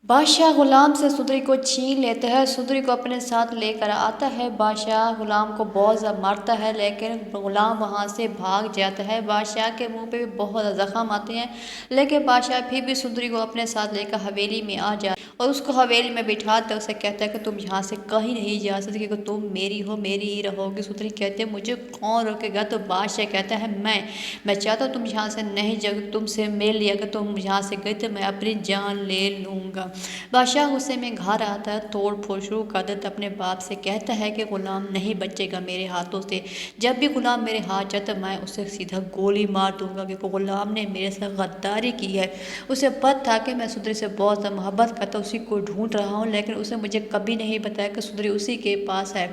बादशाह गुलाम से सुंदरी को छीन लेता है, सुंदरी को अपने साथ लेकर आता है। बादशाह गुलाम को बहुत ज़्यादा मारता है, लेकिन गुलाम वहाँ से भाग जाता है। बादशाह के मुंह पे भी बहुत ज़्यादा जख्म आते हैं, लेकिन बादशाह फिर भी सुंदरी को अपने साथ लेकर हवेली में आ जाता है और उसको हवेली में बिठाते उसे कहता है कि तुम यहाँ से कहीं नहीं जा सकती, क्योंकि तुम मेरी हो, मेरी ही रहोगी। सुंदरी कहते हैं मुझे कौन रोकेगा? तो बादशाह कहता है मैं चाहता हूँ तुम यहाँ से नहीं जाओ, तुमसे मिल लिया, अगर तुम यहाँ से गए तो मैं अपनी जान ले लूँगा। बादशाह गुस्से में घर आता है, तोड़ फोड़ शुरू कर देता, अपने बाप से कहता है कि गुलाम नहीं बचेगा मेरे हाथों से। जब भी गुलाम मेरे हाथ जाए तो मैं उसे सीधा गोली मार दूंगा, क्योंकि गुलाम ने मेरे साथ गद्दारी की है। उसे पता था कि मैं सुंदरी से बहुत ज़्यादा मोहब्बत करता, उसी को ढूंढ रहा हूँ, लेकिन उसने मुझे कभी नहीं बताया कि सुंदरी उसी के पास है।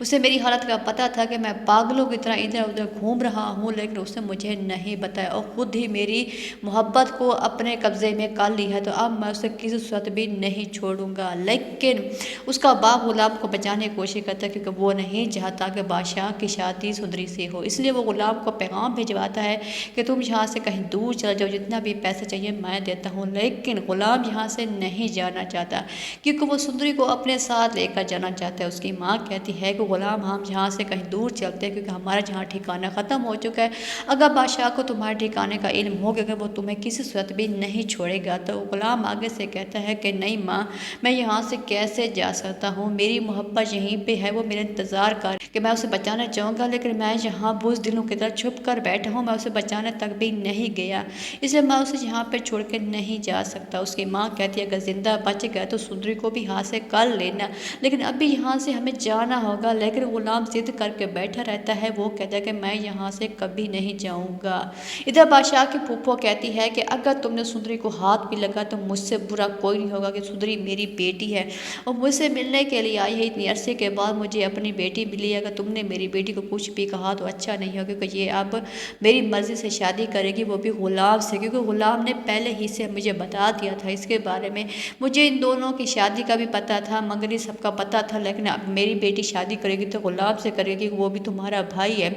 उसे मेरी हालत का पता था कि मैं पागलों की तरह इधर उधर घूम रहा हूँ, लेकिन उसने मुझे नहीं बताया और खुद ही मेरी मोहब्बत को अपने कब्जे में कर ली है। तो अब मैं उसे किसी सूरत भी नहीं छोड़ूंगा। लेकिन उसका बाप गुलाम को बचाने की कोशिश करता है, क्योंकि वो नहीं चाहता कि बादशाह की शादी सुंदरी से हो। इसलिए वो गुलाम को पैगाम भिजवाता है कि तुम यहाँ से कहीं दूर चले जाओ, जितना भी पैसा चाहिए मैं देता हूँ। लेकिन गुलाम यहाँ से नहीं जाना चाहता, क्योंकि वो सुंदरी को अपने साथ लेकर जाना चाहता है। उसकी माँ कहती है कि गुलाम हम यहाँ से कहीं दूर चलते हैं, क्योंकि हमारा यहाँ ठिकाना ख़त्म हो चुका है। अगर बादशाह को तुम्हारे ठिकाने का इल्म हो गया, वो तुम्हें किसी सूरत भी नहीं छोड़ेगा। तो गुलाम आगे से कहता है कि नहीं माँ, मैं यहाँ से कैसे जा सकता हूँ, मेरी मोहब्बत यहीं पे है, वो मेरा इंतज़ार कर कि मैं उसे बचाना चाहूँगा, लेकिन मैं यहाँ बुज़दिलों की तरह छुप कर बैठा हूँ, मैं उसे बचाने तक भी नहीं गया, इसलिए मैं उसे यहाँ पे छोड़ के नहीं जा सकता। उसकी माँ कहती है अगर ज़िंदा बच गया तो सुंदरी को भी हाथ से कर लेना, लेकिन अभी यहाँ से हमें जाना होगा। लेकिन गुलाम जिद करके बैठा रहता है, वो कहता है कि मैं यहाँ से कभी नहीं जाऊँगा। इधर बादशाह की फूफो कहती है कि अगर तुमने सुंदरी को हाथ भी लगा तो मुझसे बुरा कोई नहीं होगा, कि सुंदरी मेरी बेटी है और मुझसे मिलने के लिए आई है। इतनी अरसे के बाद मुझे अपनी बेटी मिली है, अगर तुमने मेरी बेटी को कुछ भी कहा तो अच्छा नहीं होगा, क्योंकि ये अब मेरी मर्ज़ी से शादी करेगी, वो भी गुलाम से, क्योंकि गुलाम ने पहले ही से मुझे बता दिया था इसके बारे में। मुझे इन दोनों की शादी का भी पता था, मंगनी सबका पता था, लेकिन अब मेरी बेटी शादी करेगी तो गुलाम से करेगी, वो भी तुम्हारा भाई है।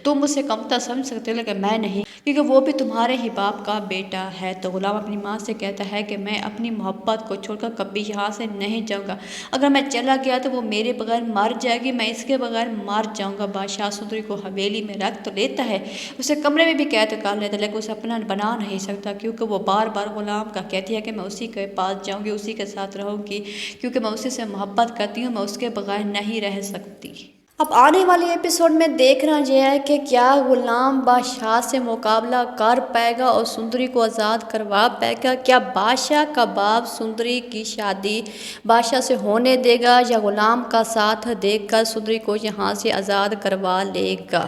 तुम मुझसे कमतर समझ सकते हो, लेकिन मैं नहीं, क्योंकि वो भी तुम्हारे ही बाप का बेटा है। तो गुलाम अपनी माँ से कहता है कि मैं अपनी मोहब्बत को छोड़कर कभी यहाँ से नहीं जाऊँगा, अगर मैं चला गया तो वो मेरे बगैर मर जाएगी, मैं इसके बगैर मर जाऊँगा। बादशाह सुंदरी को हवेली में रख तो लेता है, उसे कमरे में भी कैद कर लेता है, लेकिन उसे अपना बना नहीं सकता, क्योंकि वो बार बार गुलाम का कहती है कि मैं उसी के पास जाऊँगी, उसी के साथ रहूँगी, क्योंकि मैं उसी से मोहब्बत करती हूँ, मैं उसके बगैर नहीं रह सकती। अब आने वाले एपिसोड में देखना यह है कि क्या गुलाम बादशाह से मुकाबला कर पाएगा और सुंदरी को आज़ाद करवा पाएगा। क्या बादशाह का बाप सुंदरी की शादी बादशाह से होने देगा, या गुलाम का साथ देकर सुंदरी को यहाँ से आज़ाद करवा लेगा।